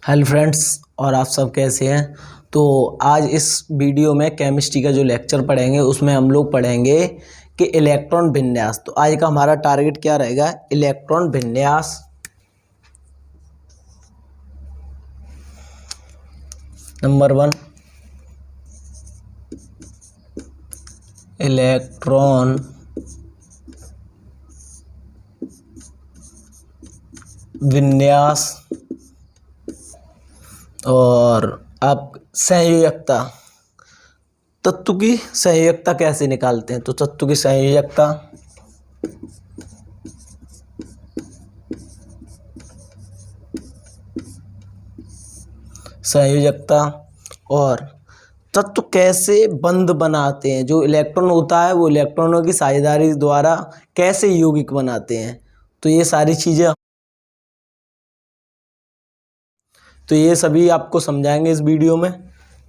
Hello friends, और आप सब कैसे हैं। तो आज इस वीडियो में केमिस्ट्री का जो लेक्चर पढ़ेंगे उसमें हम लोग पढ़ेंगे कि इलेक्ट्रॉन विन्यास। तो आज का हमारा टारगेट क्या रहेगा, इलेक्ट्रॉन विन्यास। नंबर 1, इलेक्ट्रॉन विन्यास और अब संयोजकता। तत्व की संयोजकता कैसे निकालते हैं, तो तत्व की संयोजकता और तत्व कैसे बंध बनाते हैं। जो इलेक्ट्रॉन होता है वो इलेक्ट्रॉनों की साझेदारी द्वारा कैसे यौगिक बनाते हैं। तो ये सारी चीज़ें, तो ये सभी आपको समझाएंगे इस वीडियो में।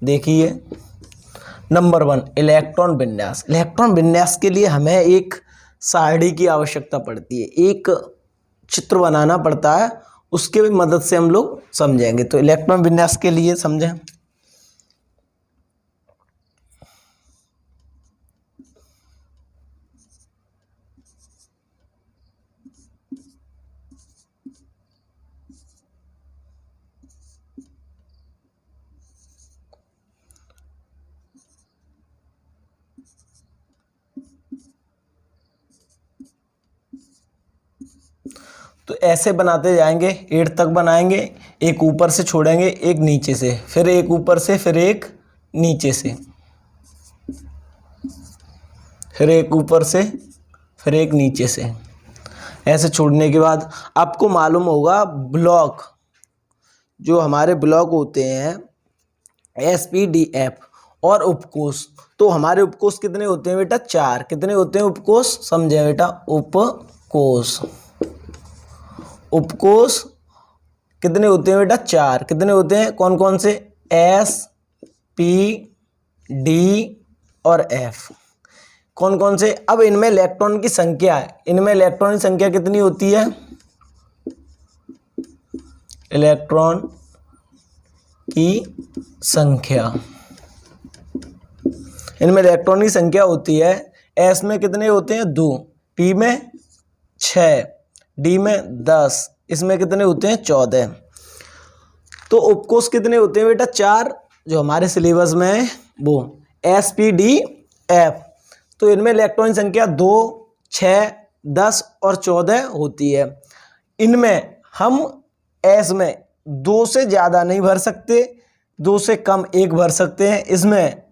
देखिए, नंबर 1, इलेक्ट्रॉन विन्यास। इलेक्ट्रॉन विन्यास के लिए हमें एक सारणी की आवश्यकता पड़ती है, एक चित्र बनाना पड़ता है, उसके भी मदद से हम लोग समझेंगे। तो इलेक्ट्रॉन विन्यास के लिए समझें। तो ऐसे बनाते जाएंगे, 8 तक बनाएंगे। एक ऊपर से छोड़ेंगे, एक नीचे से, फिर एक ऊपर से, फिर एक नीचे से, फिर एक ऊपर से, फिर एक नीचे से। ऐसे छोड़ने के बाद आपको मालूम होगा ब्लॉक, जो हमारे ब्लॉक होते हैं SPDF और उपकोष। तो हमारे उपकोष कितने होते हैं बेटा, 4। कितने होते हैं उपकोष, समझे बेटा। उपकोष कितने होते हैं बेटा, 4। कितने होते हैं, कौन कौन से, SP, D और F। कौन कौन से। अब इनमें इलेक्ट्रॉन की संख्या है, इनमें इलेक्ट्रॉन की संख्या कितनी होती है, इलेक्ट्रॉन की संख्या, इनमें इलेक्ट्रॉन की संख्या होती है। S में कितने होते हैं, 2, P में 6, D में 10, इसमें कितने होते हैं, 14। तो उपकोष कितने होते हैं बेटा, 4, जो हमारे सिलेबस में है वो SPDF। तो इनमें इलेक्ट्रॉन की संख्या 2, 6, 10 और 14 होती है। इनमें हम S में 2 से ज़्यादा नहीं भर सकते, 2 से कम 1 भर सकते हैं। इसमें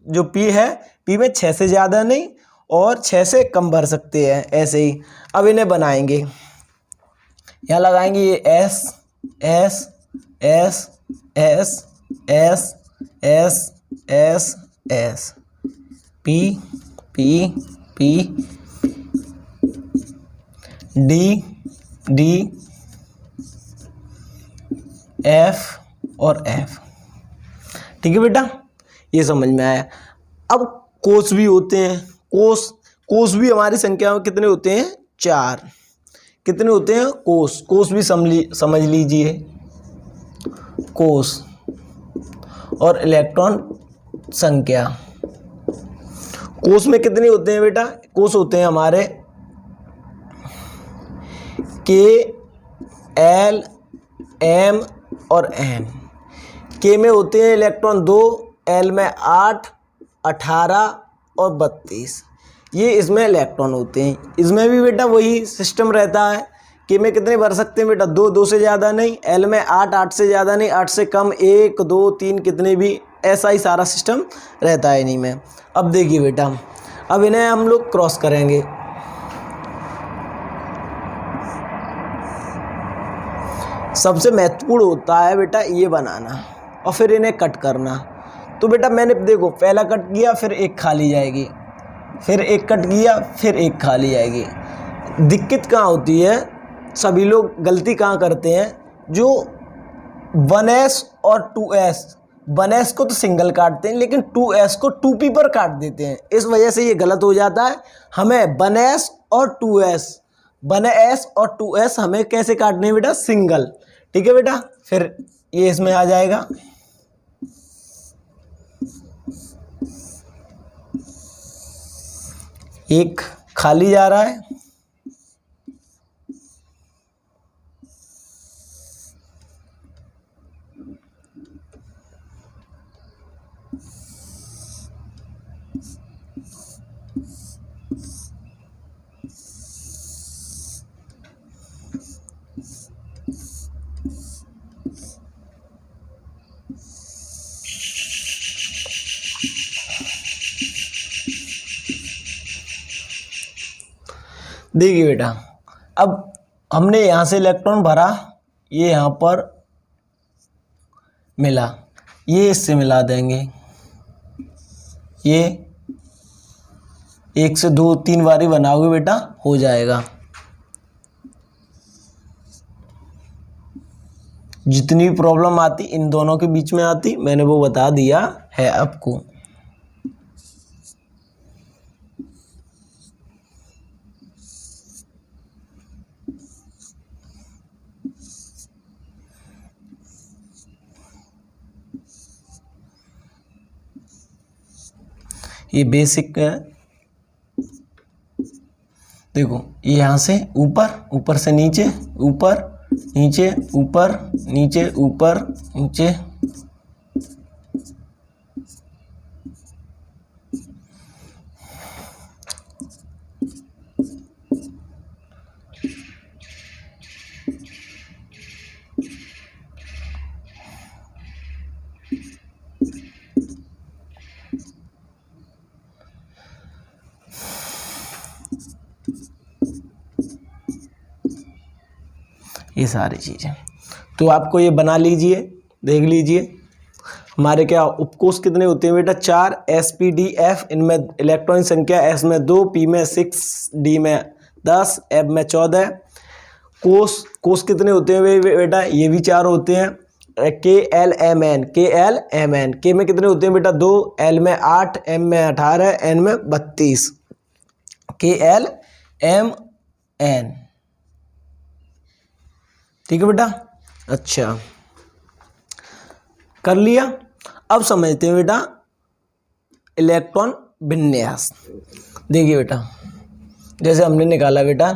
जो P है, P में 6 से ज़्यादा नहीं और 6 से कम भर सकते हैं, ऐसे ही। अब इन्हें बनाएंगे, यहाँ लगाएंगे ये S S S S S S S S, P P P, D D, F और F। ठीक है बेटा, ये समझ में आया। अब कोष भी होते हैं, कोष भी हमारी संख्या में कितने होते हैं, 4। कितने होते हैं, कोष भी समझ लीजिए। कोष और इलेक्ट्रॉन संख्या। कोष में कितने होते हैं बेटा, कोष होते हैं हमारे K, L, M और N। K में होते हैं इलेक्ट्रॉन 2, L में 8, 18 और 32। ये इसमें इलेक्ट्रॉन होते हैं। इसमें भी बेटा वही सिस्टम रहता है। K में कितने भर सकते हैं बेटा, 2, 2 से ज़्यादा नहीं। L में 8, 8 से ज़्यादा नहीं, 8 से कम 1, 2, 3, कितने भी, ऐसा ही सारा सिस्टम रहता है इन्हीं में। अब देखिए बेटा, अब इन्हें हम लोग क्रॉस करेंगे। सबसे महत्वपूर्ण होता है बेटा ये बनाना और फिर इन्हें कट करना। तो बेटा मैंने देखो पहला कट किया, फिर एक खाली जाएगी, फिर एक कट किया, फिर एक खाली जाएगी। दिक्कत कहाँ होती है, सभी लोग गलती कहाँ करते हैं, जो 1s और 2s, 1s को तो सिंगल काटते हैं लेकिन 2s को 2p पर काट देते हैं। इस वजह से ये गलत हो जाता है। हमें 1s और 2s हमें कैसे काटने हैं बेटा, सिंगल। ठीक है बेटा, फिर ये इसमें आ जाएगा। एक खाली जा रहा है, देखिए बेटा, अब हमने यहाँ से इलेक्ट्रॉन भरा, ये यहाँ पर मिला, ये इससे मिला देंगे, ये 1 से 2 3 बारी बनाओगे बेटा, हो जाएगा। जितनी प्रॉब्लम आती इन दोनों के बीच में आती, मैंने वो बता दिया है आपको। ये बेसिक है। देखो ये यहाँ से ऊपर, ऊपर से नीचे, ऊपर नीचे, ऊपर नीचे, ऊपर नीचे, ये सारी चीज़ें। तो आपको ये बना लीजिए, देख लीजिए हमारे क्या उपकोष कितने होते हैं बेटा, 4 sp,d,f, इनमें इलेक्ट्रॉन संख्या s में 2, p में 6, d में 10, f में 14। कोष कितने होते हैं बेटा, ये भी 4 होते हैं, K,L,M,N, K,L,M,N, K में कितने होते हैं बेटा 2, L में 8, M में 18, N में 32, K,L,M,N, ठीक है बेटा। अच्छा कर लिया। अब समझते हैं बेटा इलेक्ट्रॉन विन्यास। देखिए बेटा, जैसे हमने निकाला बेटा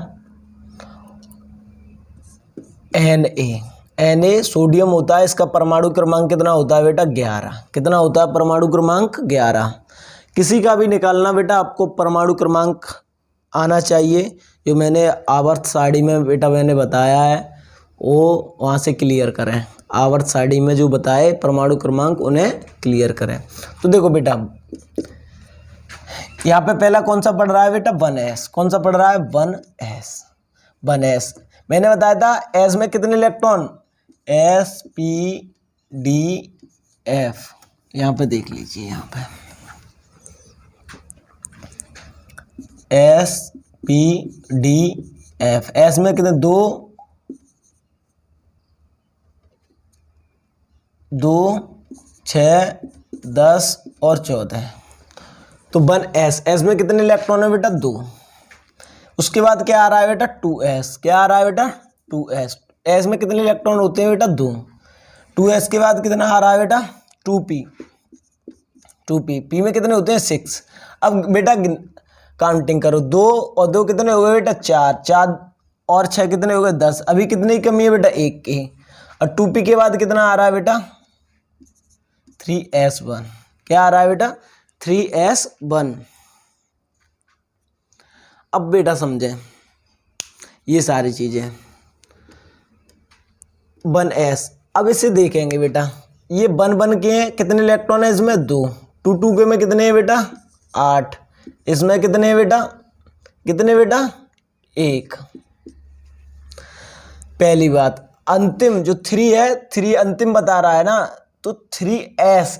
Na सोडियम होता है, इसका परमाणु क्रमांक कितना होता है बेटा 11। कितना होता है परमाणु क्रमांक 11। किसी का भी निकालना बेटा आपको परमाणु क्रमांक आना चाहिए, जो मैंने आवर्त सारणी में बेटा मैंने बताया है वो वहाँ से क्लियर करें। आवर्त सारणी में जो बताए परमाणु क्रमांक उन्हें क्लियर करें। तो देखो बेटा यहाँ पे पहला कौन सा पढ़ रहा है बेटा 1s। कौन सा पढ़ रहा है 1s। मैंने बताया था s में कितने इलेक्ट्रॉन, sp,d,f, यहाँ पे देख लीजिए, यहाँ पे sp,d,f, s में कितने 2, 6, 10 और 14। तो 1s में कितने इलेक्ट्रॉन है बेटा 2। उसके बाद क्या आ रहा है बेटा 2s। क्या आ रहा है बेटा 2s। s में कितने इलेक्ट्रॉन होते हैं बेटा 2। 2s के बाद कितना आ रहा है बेटा 2p। p में कितने होते हैं 6। अब बेटा काउंटिंग करो, 2 और 2 कितने हो गए बेटा 4, 4 और 6 कितने हो गए 10। अभी कितने की कमी है बेटा 1 की। और 2p के बाद कितना आ रहा है बेटा 3s1। क्या आ रहा है बेटा 3s1। अब बेटा समझें ये सारी चीजें 1s। अब इसे देखेंगे बेटा, ये 1 के कितने इलेक्ट्रॉन है इसमें 2, 2 के में कितने हैं बेटा 8, इसमें कितने हैं बेटा 1। पहली बात, अंतिम जो 3 है, 3 अंतिम बता रहा है ना, तो 3s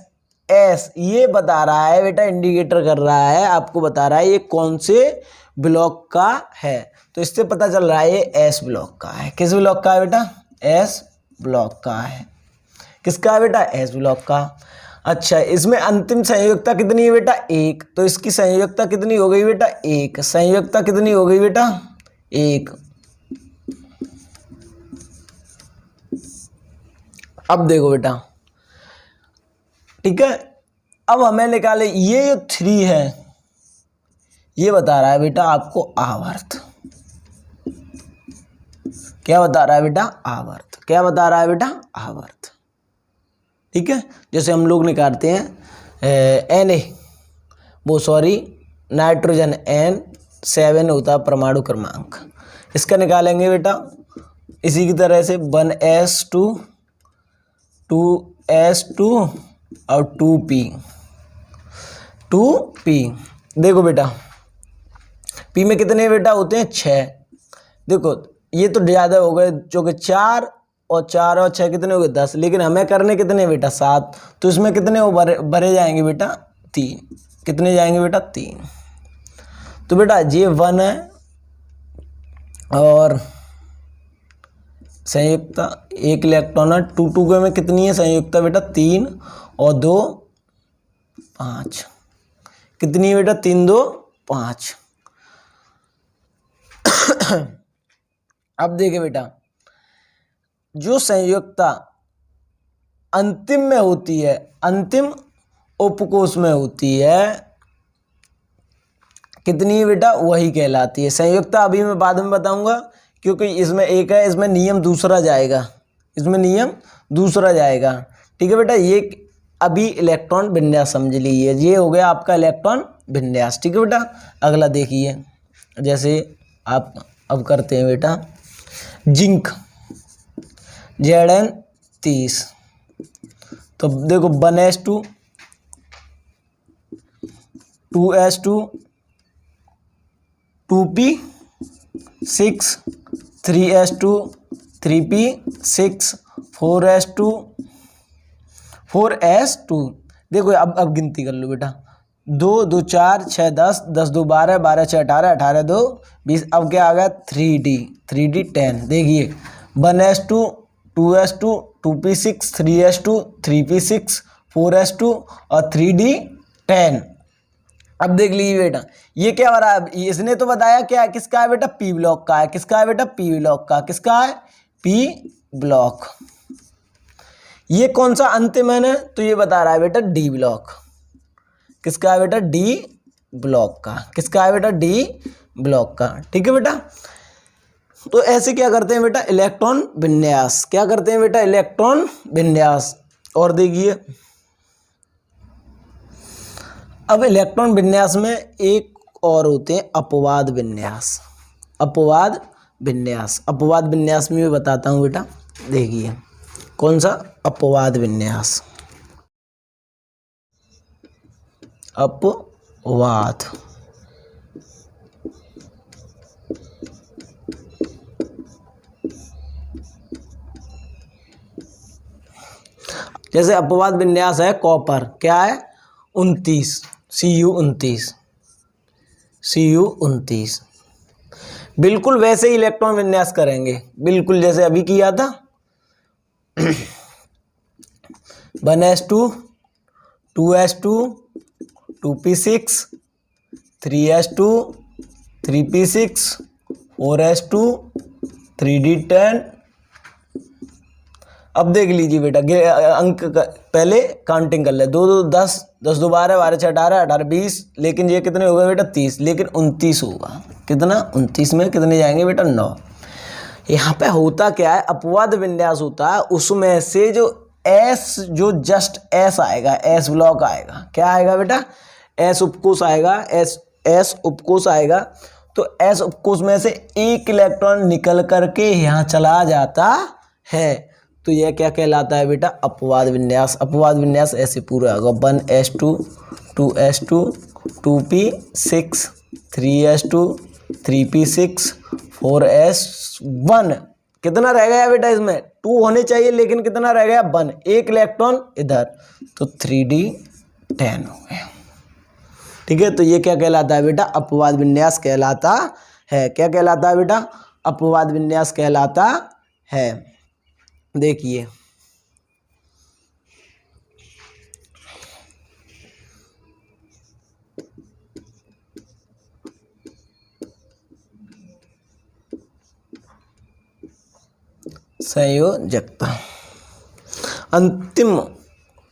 ये बता रहा है बेटा, इंडिकेटर कर रहा है, आपको बता रहा है ये कौन से ब्लॉक का है। तो इससे पता चल रहा है ये एस ब्लॉक का है। किस ब्लॉक का है बेटा एस ब्लॉक का है। किसका है बेटा एस ब्लॉक का। अच्छा, इसमें अंतिम संयोजकता कितनी है बेटा 1, तो इसकी संयोजकता कितनी हो गई बेटा 1। संयोजकता कितनी हो गई बेटा 1। अब देखो बेटा, ठीक है, अब हमें निकाले ये जो 3 है, ये बता रहा है बेटा आपको आवर्त। क्या बता रहा है बेटा? आवर्त। क्या बता रहा है बेटा? आवर्त। ठीक है, जैसे हम लोग निकालते हैं नाइट्रोजन N7 होता है परमाणु क्रमांक, इसका निकालेंगे बेटा इसी की तरह से 1s2 2s2 और 2p। देखो बेटा p में कितने बेटा होते हैं? 6। देखो ये तो ज़्यादा हो गए, चूँकि 4 और 6 कितने हो गए? 10, लेकिन हमें करने कितने बेटा? 7। तो इसमें कितने वो भरे जाएंगे बेटा? 3। कितने जाएंगे बेटा? 3। तो बेटा ये 1 है और संयुक्ता 1 इलेक्ट्रॉन है। 2 के में कितनी है संयुक्ता बेटा? 3 और 2 5। कितनी है बेटा? 3 2 5। अब देखिए बेटा, जो संयुक्ता अंतिम में होती है, अंतिम उपकोष में होती है, कितनी है बेटा? वही कहलाती है संयुक्ता। अभी मैं बाद में बताऊंगा, क्योंकि इसमें एक है, इसमें नियम दूसरा जाएगा, इसमें नियम दूसरा जाएगा। ठीक है बेटा, ये अभी इलेक्ट्रॉन विन्यास समझ लीजिए, ये हो गया आपका इलेक्ट्रॉन विन्यास। ठीक है बेटा, अगला देखिए, जैसे आप अब करते हैं बेटा जिंक Zn30। तो देखो 1s2 2s2 2p6 3s2 3p6 4s2 4s2। देखो अब गिनती कर लो बेटा, 2 2 4 6 10 10 2 12 12 6 18 18 2 20। अब क्या आ गया? 3d 10। देखिए 1s2 2s2 2p6 3s2 3p6 4s2 और 3d 10। अब देख लीजिए बेटा, ये क्या हो रहा है? इसने तो बताया क्या, किसका है बेटा? पी ब्लॉक का है। किसका है बेटा? पी ब्लॉक का। किसका है? P block. ये कौन सा अंतिम है ना? तो ये बता रहा है बेटा डी ब्लॉक। किसका है बेटा? डी ब्लॉक का। किसका है बेटा? डी ब्लॉक का। ठीक है बेटा, तो ऐसे क्या करते हैं बेटा? इलेक्ट्रॉन विन्यास। क्या करते हैं बेटा? इलेक्ट्रॉन विन्यास। और देखिए अब इलेक्ट्रॉन विन्यास में एक और होते हैं अपवाद विन्यास। अपवाद विन्यास, अपवाद विन्यास में भी बताता हूँ बेटा। देखिए कौन सा? अपवाद विन्यास। अपवाद जैसे अपवाद विन्यास है कॉपर, क्या है? 29 Cu29 बिल्कुल वैसे ही इलेक्ट्रॉन विन्यास करेंगे, बिल्कुल जैसे अभी किया था। 1s2 2s2 2p6 3s2 3p6 4s2 3d10। अब देख लीजिए बेटा, अंक पहले काउंटिंग कर ले, 2 2 10 10 2 12 12 6 18 18 20। लेकिन ये कितने हो गए बेटा? 30। लेकिन 29 होगा। कितना? 29 में कितने जाएंगे बेटा? 9। यहाँ पे होता क्या है? अपवाद विन्यास होता है, उसमें से जो एस, जो जस्ट एस आएगा, एस ब्लॉक आएगा। क्या आएगा बेटा? एस उपकोष आएगा, एस उपकोष आएगा। तो एस उपकोष में से एक इलेक्ट्रॉन निकल करके यहाँ चला जाता है, तो यह क्या कहलाता है बेटा? अपवाद विन्यास। अपवाद विन्यास ऐसे पूरा होगा 1s2 2s2 2p6 3s2 3p6 4s1। कितना रह गया बेटा? इसमें 2 होने चाहिए, लेकिन कितना रह गया? 1। एक इलेक्ट्रॉन इधर, तो 3d10 हो गया। ठीक है, तो ये क्या कहलाता है बेटा? अपवाद विन्यास कहलाता है। क्या कहलाता है बेटा? अपवाद विन्यास कहलाता है। देखिए संयोजकता। अंतिम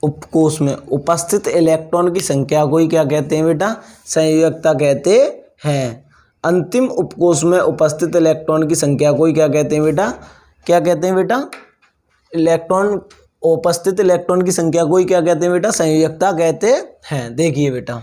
उपकोष में उपस्थित इलेक्ट्रॉन की संख्या को ही क्या कहते हैं बेटा? संयोजकता कहते हैं। अंतिम उपकोष में उपस्थित इलेक्ट्रॉन की संख्या को ही क्या कहते हैं बेटा? क्या कहते हैं बेटा? उपस्थित इलेक्ट्रॉन की संख्या को ही क्या कहते हैं बेटा? संयोजकता कहते हैं। देखिए बेटा,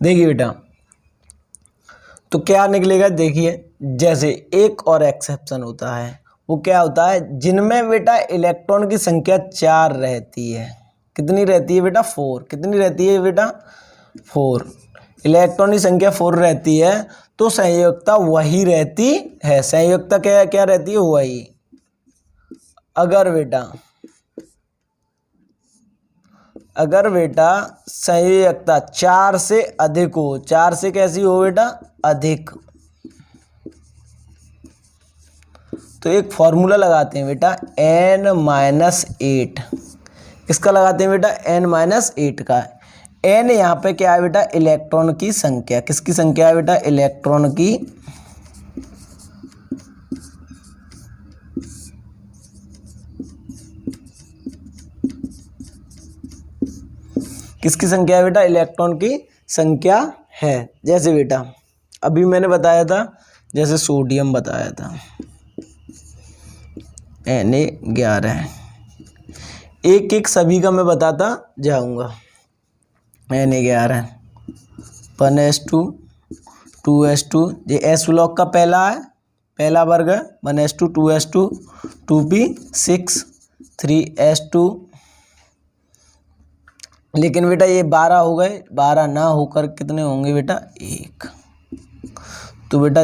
देखिए बेटा, तो क्या निकलेगा? देखिए, जैसे एक और एक्सेप्शन होता है, वो क्या होता है? जिनमें बेटा इलेक्ट्रॉन की संख्या 4 रहती है। कितनी रहती है बेटा? 4। कितनी रहती है बेटा? 4। इलेक्ट्रॉन की संख्या 4 रहती है, तो संयोजकता वही रहती है। संयोजकता क्या रहती है? वही। अगर बेटा संयोजकता 4 से अधिक हो, 4 से कैसी हो बेटा? अधिक, तो एक फॉर्मूला लगाते हैं बेटा n-8। किसका लगाते हैं बेटा? n-8 का। n यहाँ पे क्या है बेटा? इलेक्ट्रॉन की संख्या। किसकी संख्या है बेटा? इलेक्ट्रॉन की। किसकी संख्या है बेटा? इलेक्ट्रॉन की संख्या है। जैसे बेटा अभी मैंने बताया था, जैसे सोडियम बताया था Na11। एक एक सभी का मैं बताता जाऊंगा। Na11, 1s2, 2s2, ये एस ब्लॉक का पहला वर्ग है। 1s2, 2s2, 2p6, 3s2। लेकिन बेटा ये 12 हो गए, 12 ना होकर कितने होंगे बेटा? 1। तो बेटा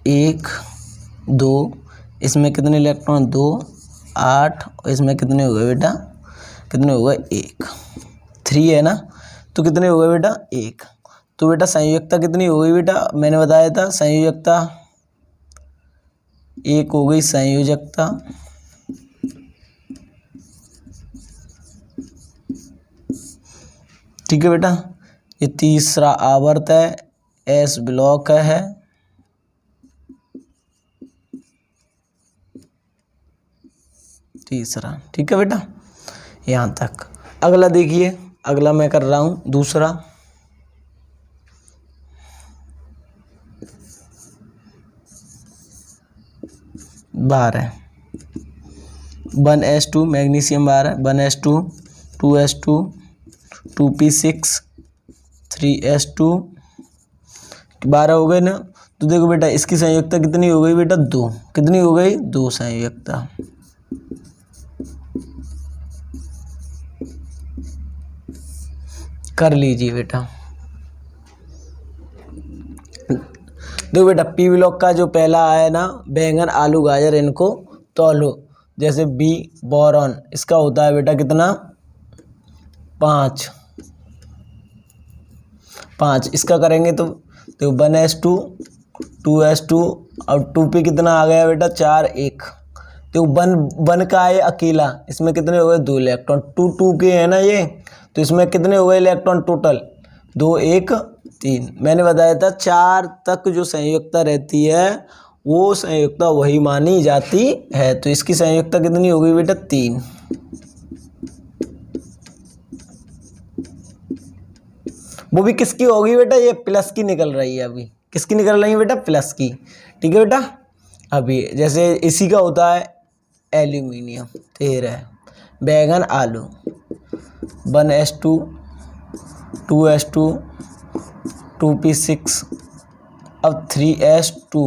1, 2, इसमें कितने इलेक्ट्रॉन? 2, 8, और इसमें कितने हो गए बेटा? कितने हो गए? 1। 3 है ना, तो कितने हो गए बेटा? 1। तो बेटा संयोजकता कितनी हो गई बेटा? मैंने बताया था संयोजकता 1 हो गई संयोजकता। ठीक है बेटा, ये तीसरा आवर्त है, एस ब्लॉक है। तीसरा, ठीक है बेटा, यहाँ तक। अगला देखिए, अगला मैं कर रहा हूँ दूसरा। बार है 1s2 magnesium 12, 1s2, 2s2, 2p6, 3s2, 12 हो गए ना। तो देखो बेटा इसकी संयोजकता कितनी हो गई बेटा? 2। कितनी हो गई? 2 संयोजकता। कर लीजिए बेटा। देखो बेटा पी ब्लॉक का जो पहला आया ना, बैंगन, आलू, गाजर, इनको तौलो। जैसे बी बोरॉन, इसका होता है बेटा कितना? 5। इसका करेंगे तो देखो 1s2, 2s2 और 2p कितना आ गया बेटा? 4, 1। तो 1 का है अकेला, इसमें कितने हो गए? 2 इलेक्ट्रॉन। 2 के है ना ये, तो इसमें कितने हो गए इलेक्ट्रॉन टोटल? 2, 1, 3। मैंने बताया था 4 तक जो संयोजकता रहती है वो संयोजकता वही मानी जाती है। तो इसकी संयोजकता कितनी हो गई बेटा? 3। वो भी किसकी होगी बेटा? ये प्लस की निकल रही है अभी। किसकी निकल रही है बेटा? प्लस की। ठीक है बेटा, अभी जैसे इसी का होता है एल्यूमिनियम 13, बैंगन, आलू 1s2, 2s2, 2p6, अब 3s2।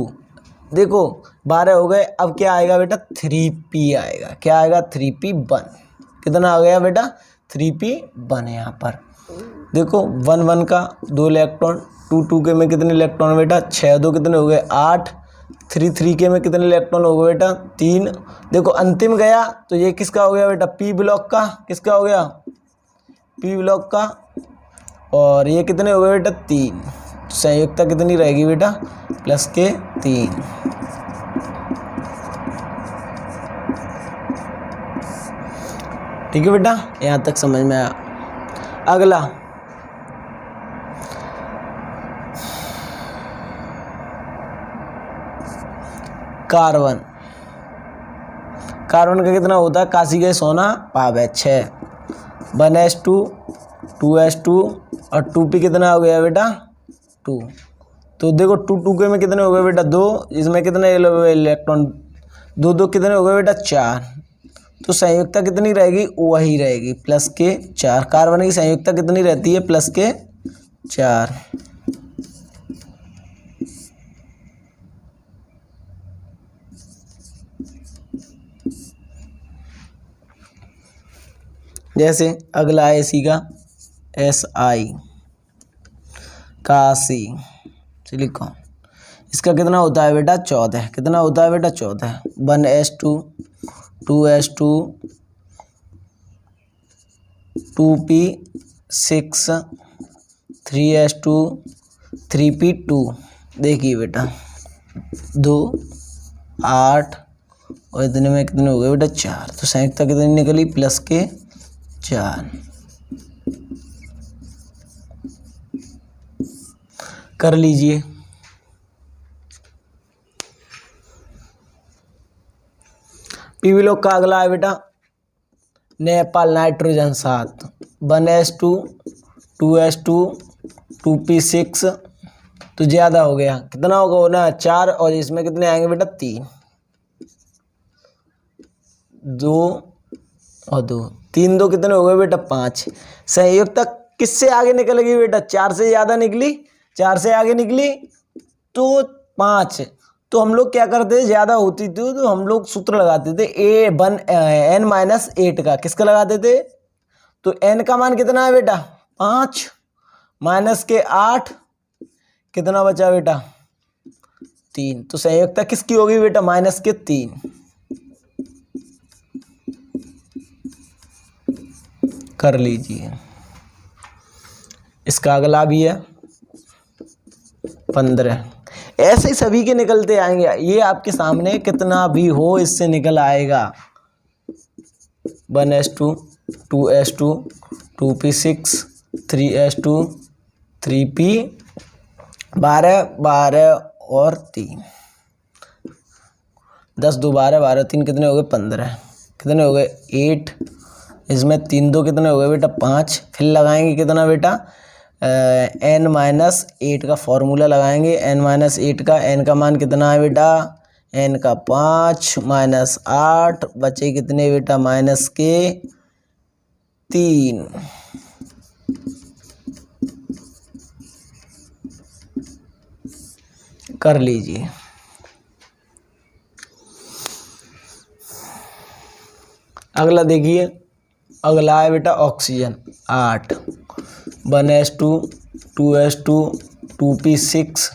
देखो 12 हो गए। अब क्या आएगा बेटा 3p आएगा। क्या आएगा 3p1। कितना आ गया बेटा 3p1 यहाँ पर देखो 1 1 का 2 इलेक्ट्रॉन, 2 2 के में कितने इलेक्ट्रॉन बेटा 6 2 कितने हो गए 8, 3 3 के में कितने इलेक्ट्रॉन हो गए बेटा 3। देखो अंतिम गया तो ये किसका हो गया बेटा p ब्लॉक का, किसका हो गया p ब्लॉक का, और ये कितने हो गए बेटा 3। संयुक्ता कितनी रहेगी बेटा प्लस के 3। ठीक है बेटा, यहाँ तक समझ में आया। अगला कार्बन। कार्बन का कितना होता है, काशी गए सोना पाव है 6, 1s2 2s2 और 2p कितना हो गया बेटा 2। तो देखो 2 2 के में कितने हो गए बेटा 2, इसमें कितने इलेक्ट्रॉन 2 2 कितने हो गए बेटा 4। तो संयुक्ता कितनी रहेगी वही रहेगी प्लस के 4। कार्बन की संयुक्ता कितनी रहती है प्लस के 4। जैसे अगला है इसी का Si काशी सिलिकॉन। इसका कितना होता है बेटा 14। कितना होता है बेटा 14। 1s2 2s2 2p6 3s2 3p2। देखिए बेटा 2 8 और इतने में कितने हो गए बेटा 4। तो संयुक्ता कितनी निकली प्लस के 4। कर लीजिए। पी ब्लॉक का अगला है बेटा Nepal nitrogen 7। 1s2 2s2 2p6। तो ज़्यादा हो गया, कितना होगा होना 4 और इसमें कितने आएंगे बेटा 3, 2 और 2 3 2 कितने हो गए बेटा 5। संयुक्ता किससे आगे निकल गई बेटा 4 से ज़्यादा निकली, 4 से आगे निकली तो 5। तो हम लोग क्या करते थे, ज़्यादा होती थी तो हम लोग सूत्र लगाते थे n-8 का। किसका लगाते थे, तो n का मान कितना है बेटा 5 माइनस के 8 कितना बचा बेटा 3। तो संयुक्ता किसकी होगी बेटा माइनस के 3। कर लीजिए। इसका अगला भी है 15। ऐसे ही सभी के निकलते आएंगे, ये आपके सामने कितना भी हो इससे निकल आएगा। 1s2 2s2 2p6 3s2 3p 12 12 और 3 10 2 12 12 3 कितने हो गए 15। कितने हो गए 8। इसमें 3 2 कितने हो गए बेटा 5। फिर लगाएंगे कितना बेटा n-8 का फॉर्मूला लगाएंगे। n-8 का n का मान कितना है बेटा n का 5 माइनस 8 बचे कितने बेटा माइनस के 3। कर लीजिए। अगला देखिए, अगला है बेटा ऑक्सीजन 8। 1s2 2s2 2p6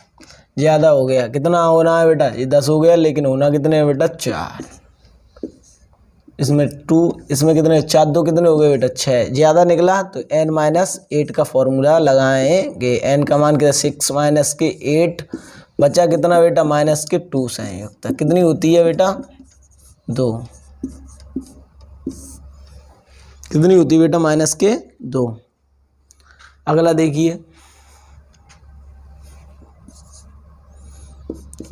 ज़्यादा हो गया, कितना होना है बेटा ये 10 हो गया, लेकिन होना कितने है बेटा 4। इसमें 2 इसमें कितने 4 2 कितने हो गए बेटा 6। ज़्यादा निकला तो n-8 का फॉर्मूला लगाएंगे। n का मान कितना 6 माइनस के 8 बचा कितना बेटा माइनस के 2। संयुक्ता कितनी होती है बेटा 2। कितनी होती है बेटा माइनस के 2। अगला देखिए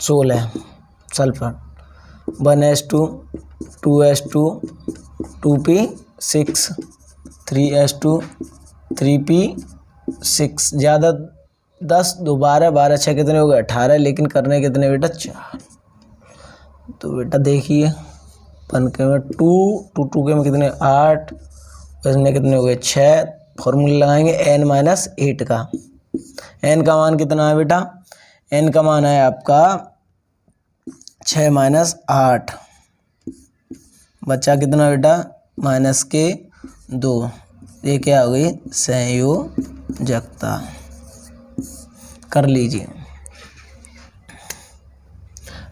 16 sulphur. 1s2 2s2 2p6 3s2 3p6 ज़्यादा 10 2 12 12 6 कितने हो गए 18, लेकिन करने कितने बेटा 4। तो बेटा देखिए 1 के में 2 2 2 के में कितने 8, इसमें कितने हो गए 6। फॉर्मूला लगाएंगे n-8 का। n का मान कितना है बेटा n का मान है आपका 6 माइनस 8, बचा कितना बेटा माइनस के 2। ये क्या हो गई संयोजकता। कर लीजिए।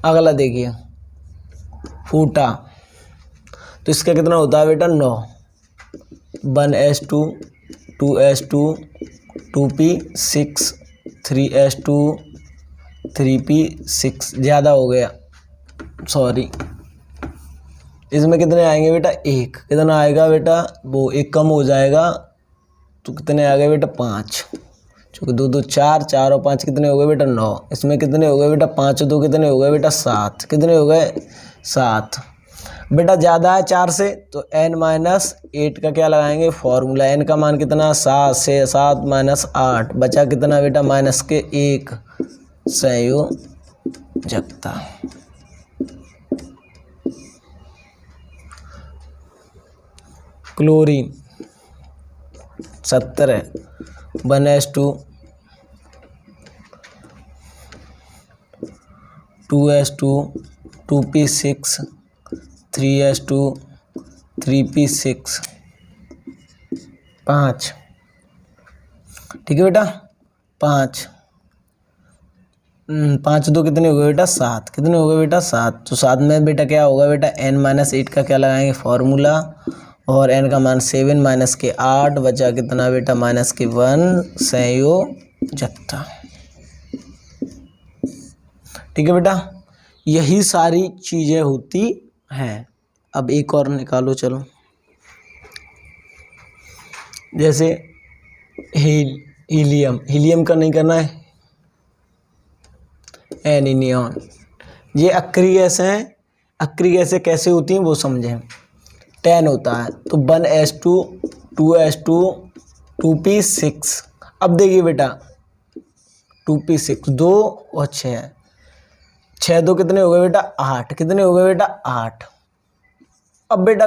अगला देखिए फूटा, तो इसका कितना होता है बेटा 9। 1s2 2s2 2p6 3s2 3p6 ज़्यादा हो गया, सॉरी। इसमें कितने आएंगे बेटा 1, कितना आएगा बेटा वो 1 कम हो जाएगा, तो कितने आ गए बेटा 5, चूँकि 2 2 4, 4 और 5 कितने हो गए बेटा 9। इसमें कितने हो गए बेटा 5 और 2 कितने हो गए बेटा 7, कितने हो गए 7। बेटा ज़्यादा है 4 से, तो n-8 का क्या लगाएंगे फॉर्मूला। n का मान कितना 7 से 7 माइनस 8, बचा कितना बेटा माइनस के 1 संयोजकता। क्लोरीन 70 है, 1s2 2s2 2p6 3s2 3p6 5, ठीक है बेटा 5 5 2 कितने हो गए बेटा 7, कितने हो गए बेटा 7। तो 7 में बेटा क्या होगा बेटा n-8 का क्या लगाएंगे फॉर्मूला, और n का मान 7 माइनस के 8, बचा कितना बेटा माइनस के 1 संयोजकता। ठीक है बेटा, यही सारी चीज़ें होती हैं। अब एक और निकालो चलो, जैसे हीलियम, हीलियम का नहीं करना है, एनियन। ये अक्रिय गैस हैं, अक्रिय गैसें कैसे होती हैं वो समझें। 10 होता है, तो 1s2 2s2 2p6। अब देखिए बेटा 2p6 2 और 6, 6 2 कितने हो गए बेटा 8, कितने हो गए बेटा 8। अब बेटा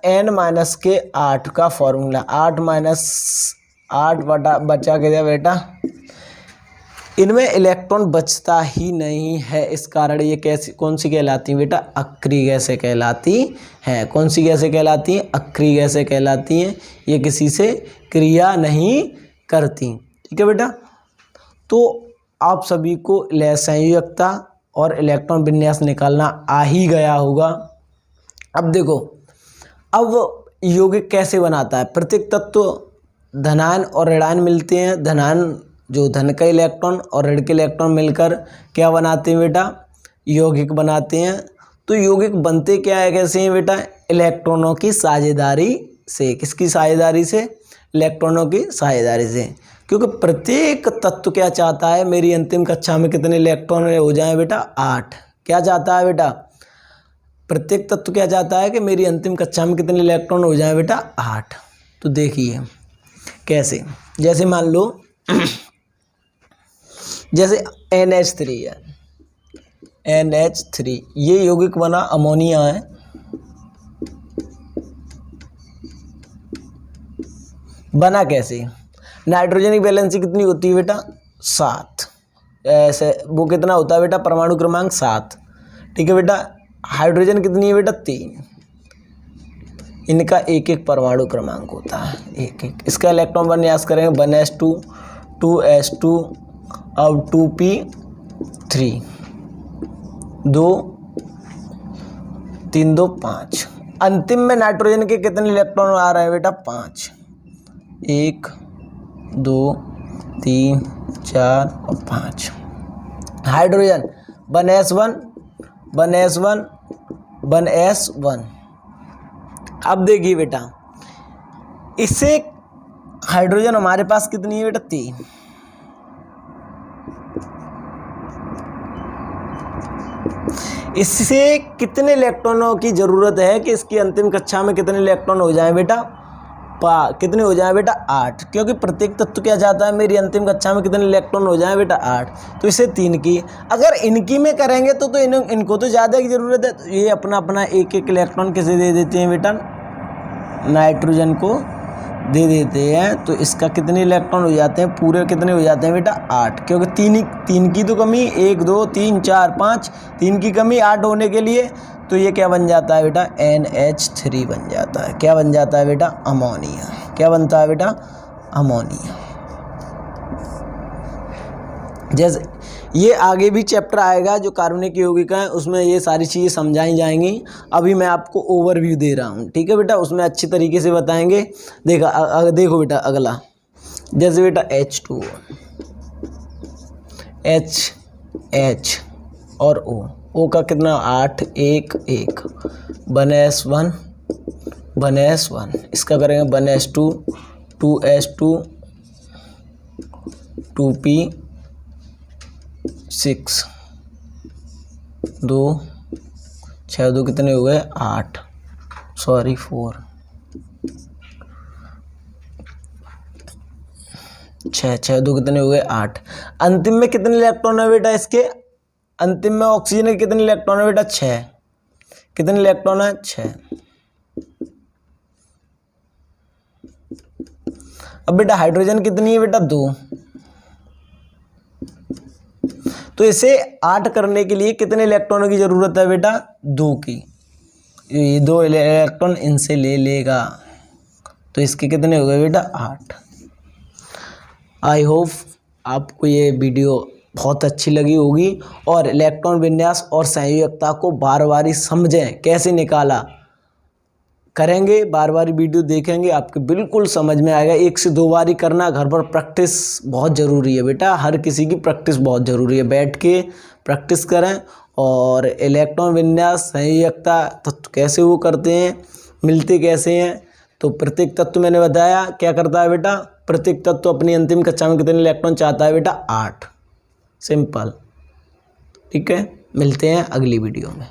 n के 8 का फॉर्मूला, 8 माइनस 8 बचा के दिया बेटा, इनमें इलेक्ट्रॉन बचता ही नहीं है। इस कारण ये कैसी कौन सी कहलाती हैं बेटा अक्रिय गैसें कहलाती हैं। कौन सी गैसें कहलाती हैं अक्रिय गैसें कहलाती हैं। ये किसी से क्रिया नहीं करती। ठीक है बेटा, तो आप सभी को संयोजकता और इलेक्ट्रॉन विन्यास निकालना आ ही गया होगा। अब देखो, अब यौगिक कैसे बनाता है। प्रत्येक तत्व धनायन और ऋणायन मिलते हैं। धनायन जो धन का इलेक्ट्रॉन और ऋण के इलेक्ट्रॉन मिलकर क्या बनाते हैं बेटा यौगिक बनाते हैं। तो यौगिक बनते क्या है कैसे हैं बेटा इलेक्ट्रॉनों की साझेदारी से। किसकी साझेदारी से, इलेक्ट्रॉनों की साझेदारी से। क्योंकि प्रत्येक तत्व क्या चाहता है, मेरी अंतिम कक्षा में कितने इलेक्ट्रॉन हो जाए बेटा 8। क्या चाहता है बेटा, प्रत्येक तत्व क्या चाहता है कि मेरी अंतिम कक्षा में कितने इलेक्ट्रॉन हो जाए बेटा 8। तो देखिए कैसे, जैसे मान लो जैसे NH3 है, NH3 ये यौगिक बना अमोनिया है। बना कैसे, नाइट्रोजन की वैलेंसी कितनी होती है बेटा 7। ऐसे वो कितना होता है बेटा परमाणु क्रमांक 7। ठीक है बेटा, हाइड्रोजन कितनी है बेटा 3। इनका एक एक परमाणु क्रमांक होता है, एक एक। इसका इलेक्ट्रॉन विन्यास करेंगे 1s2 2s2 अब 2p3 2 3 2 5। अंतिम में नाइट्रोजन के कितने इलेक्ट्रॉन आ रहे हैं बेटा 5। 1 2 3 4 और 5। Hydrogen 1s1 1s1 1s1। अब देखिए बेटा, इससे हाइड्रोजन हमारे पास कितनी है बेटा 3। इससे कितने इलेक्ट्रॉनों की जरूरत है कि इसकी अंतिम कक्षा में कितने इलेक्ट्रॉन हो जाएं बेटा कितने हो जाएं बेटा 8। क्योंकि प्रत्येक तत्व क्या चाहता है, मेरी अंतिम कक्षा में कितने इलेक्ट्रॉन हो जाएं बेटा 8। तो इसे 3 की, अगर इनकी में करेंगे तो इनको तो ज़्यादा की ज़रूरत है। तो ये अपना अपना एक एक इलेक्ट्रॉन किसे दे देते हैं बेटा नाइट्रोजन को दे देते हैं तो इसका कितने इलेक्ट्रॉन हो जाते हैं, पूरे कितने हो जाते हैं बेटा 8, क्योंकि तीन की तो कमी 1 2 3 4 5, 3 की कमी 8 होने के लिए, तो ये क्या बन जाता है बेटा NH3 बन जाता है। क्या बन जाता है बेटा अमोनिया। क्या बनता है बेटा अमोनिया। जैसे ये आगे भी चैप्टर आएगा जो कार्बनिक यौगिक है, उसमें ये सारी चीज़ें समझाई जाएंगी। अभी मैं आपको ओवरव्यू दे रहा हूँ, ठीक है बेटा, उसमें अच्छी तरीके से बताएंगे। देखो बेटा अगला, जैसे बेटा H2 H और O का कितना 8 1 1 1s1 1s1, इसका करेंगे 1s2 2s2 2p6 2 6 2 कितने हो गए 8, सॉरी 4 6 2 कितने हो गए 8। अंतिम में कितने इलेक्ट्रॉन है बेटा इसके, अंतिम में ऑक्सीजन के कितने इलेक्ट्रॉन है बेटा 6। कितने इलेक्ट्रॉन है 6। अब बेटा हाइड्रोजन कितनी है बेटा 2, तो इसे 8 करने के लिए कितने इलेक्ट्रॉनों की ज़रूरत है बेटा 2 की। ये 2 इलेक्ट्रॉन इनसे ले लेगा, तो इसके कितने हो गए बेटा 8। आई होप आपको ये वीडियो बहुत अच्छी लगी होगी, और इलेक्ट्रॉन विन्यास और संयोजकता को बार बार समझें, कैसे निकाला करेंगे, बार बार वीडियो देखेंगे, आपके बिल्कुल समझ में आएगा। 1 से 2 बार ही करना, घर पर प्रैक्टिस बहुत ज़रूरी है बेटा, हर किसी की प्रैक्टिस बहुत ज़रूरी है। बैठ के प्रैक्टिस करें, और इलेक्ट्रॉन विन्यास संयोजकता तत्व कैसे वो करते हैं, मिलते कैसे हैं, तो प्रत्येक तत्व मैंने बताया क्या करता है बेटा, प्रत्येक तत्व अपनी अंतिम कक्षा में कितने इलेक्ट्रॉन चाहता है बेटा 8, सिंपल। ठीक है, मिलते हैं अगली वीडियो में।